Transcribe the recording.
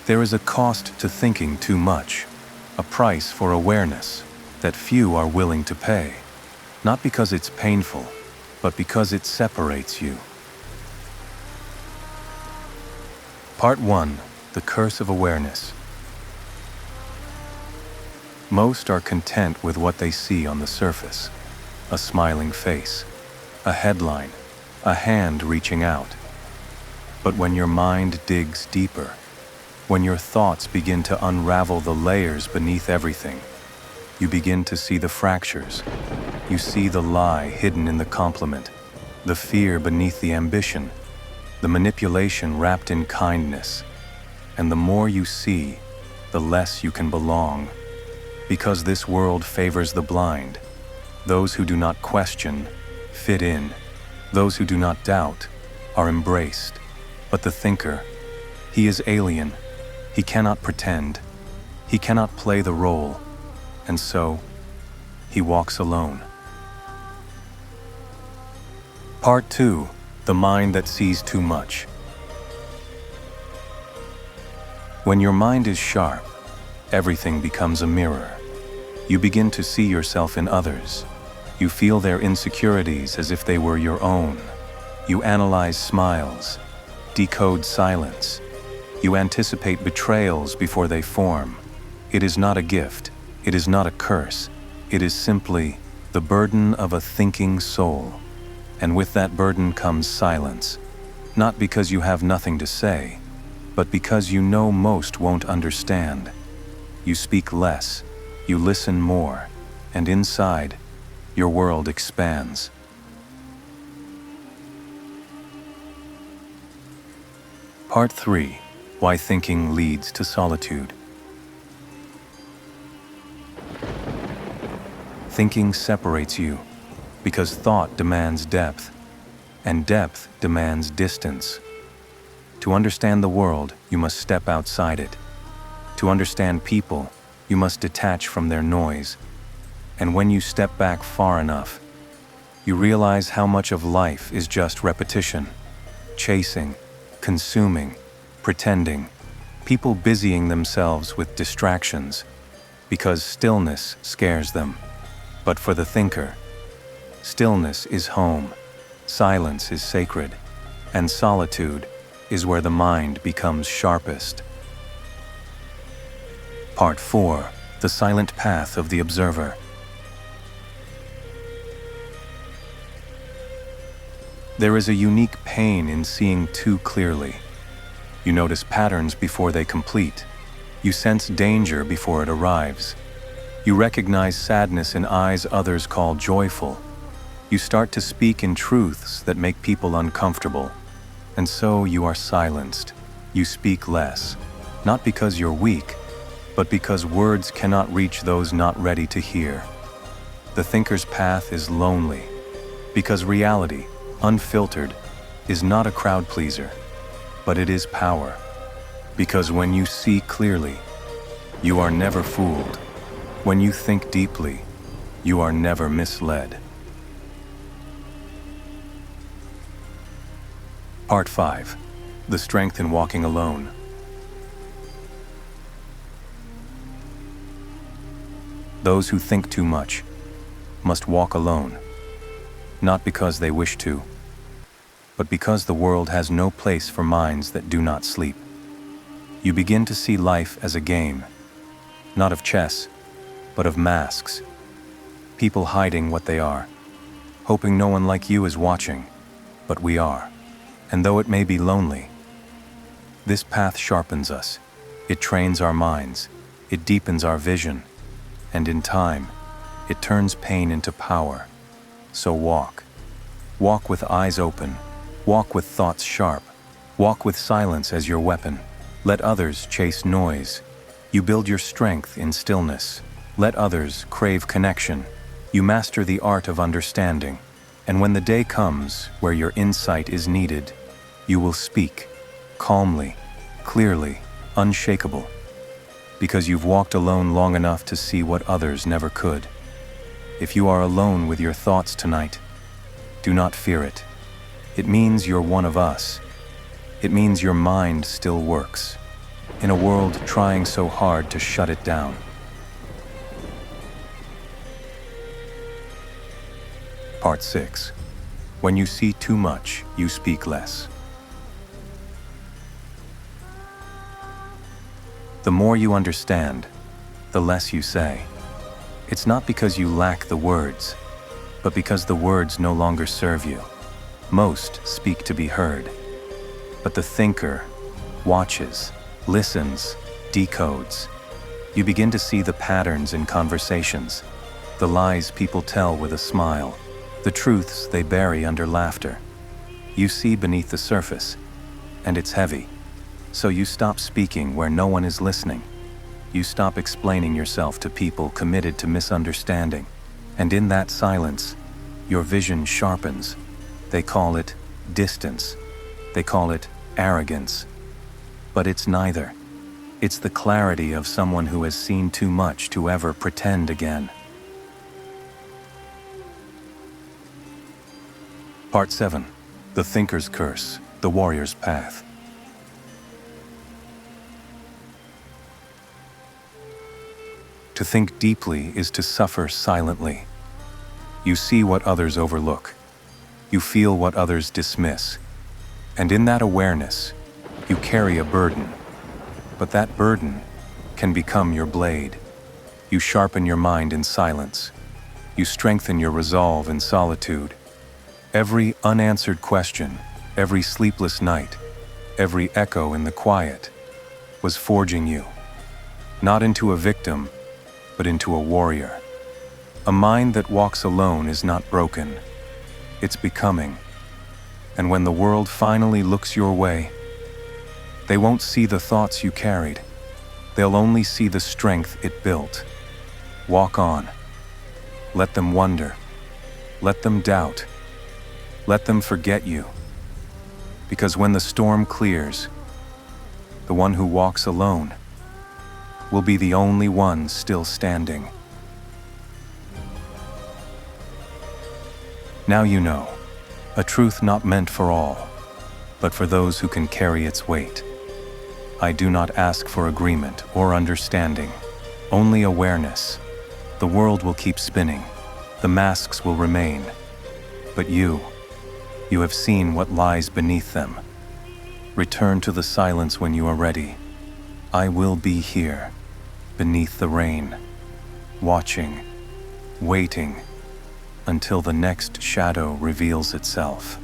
There is a cost to thinking too much, a price for awareness that few are willing to pay, not because it's painful, but because it separates you. Part 1. The Curse of Awareness. Most are content with what they see on the surface: a smiling face, a headline, a hand reaching out. But when your mind digs deeper, when your thoughts begin to unravel the layers beneath everything, you begin to see the fractures. You see the lie hidden in the compliment, the fear beneath the ambition, the manipulation wrapped in kindness. And the more you see, the less you can belong. Because this world favors the blind. Those who do not question fit in. Those who do not doubt are embraced. But the thinker, he is alien. He cannot pretend. He cannot play the role. And so, he walks alone. Part 2. The Mind That Sees Too Much. When your mind is sharp, everything becomes a mirror. You begin to see yourself in others. You feel their insecurities as if they were your own. You analyze smiles, decode silence. You anticipate betrayals before they form. It is not a gift. It is not a curse. It is simply the burden of a thinking soul. And with that burden comes silence. Not because you have nothing to say, but because you know most won't understand. You speak less, you listen more, and inside, your world expands. Part 3. Why Thinking Leads to Solitude. Thinking separates you because thought demands depth, and depth demands distance. To understand the world, you must step outside it. To understand people, you must detach from their noise. And when you step back far enough, you realize how much of life is just repetition, chasing, consuming, pretending, people busying themselves with distractions, because stillness scares them. But for the thinker, stillness is home, silence is sacred, and solitude is where the mind becomes sharpest. Part 4. The Silent Path of the Observer. There is a unique pain in seeing too clearly. You notice patterns before they complete. You sense danger before it arrives. You recognize sadness in eyes others call joyful. You start to speak in truths that make people uncomfortable. And so you are silenced. You speak less, not because you're weak, but because words cannot reach those not ready to hear. The thinker's path is lonely, because reality, unfiltered, is not a crowd pleaser, but it is power. Because when you see clearly, you are never fooled. When you think deeply, you are never misled. Part 5. The Strength in Walking Alone. Those who think too much must walk alone, not because they wish to, but because the world has no place for minds that do not sleep. You begin to see life as a game, not of chess, but of masks. People hiding what they are, hoping no one like you is watching, but we are. And though it may be lonely, this path sharpens us. It trains our minds. It deepens our vision. And in time, it turns pain into power. So walk. Walk with eyes open. Walk with thoughts sharp. Walk with silence as your weapon. Let others chase noise. You build your strength in stillness. Let others crave connection. You master the art of understanding. And when the day comes where your insight is needed, you will speak, calmly, clearly, unshakable, because you've walked alone long enough to see what others never could. If you are alone with your thoughts tonight, do not fear it. It means you're one of us. It means your mind still works. in a world trying so hard to shut it down. Part 6. When you see too much, you speak less. The more you understand, the less you say. It's not because you lack the words, but because the words no longer serve you. Most speak to be heard, but the thinker watches, listens, decodes. You begin to see the patterns in conversations, the lies people tell with a smile, the truths they bury under laughter. You see beneath the surface, and it's heavy. So you stop speaking where no one is listening. You stop explaining yourself to people committed to misunderstanding. And in that silence, your vision sharpens. They call it distance. They call it arrogance. But it's neither. It's the clarity of someone who has seen too much to ever pretend again. Part 7. The Thinker's Curse, the Warrior's Path. To think deeply is to suffer silently. You see what others overlook. You feel what others dismiss. And in that awareness, you carry a burden. But that burden can become your blade. You sharpen your mind in silence. You strengthen your resolve in solitude. Every unanswered question, every sleepless night, every echo in the quiet was forging you, not into a victim, but into a warrior. A mind that walks alone is not broken, it's becoming. And when the world finally looks your way, they won't see the thoughts you carried. They'll only see the strength it built. Walk on. Let them wonder. Let them doubt. Let them forget you. Because when the storm clears, the one who walks alone will be the only one still standing. Now you know, a truth not meant for all, but for those who can carry its weight. I do not ask for agreement or understanding, only awareness. The world will keep spinning, the masks will remain, but you have seen what lies beneath them. Return to the silence when you are ready. I will be here, beneath the rain, watching, waiting, until the next shadow reveals itself.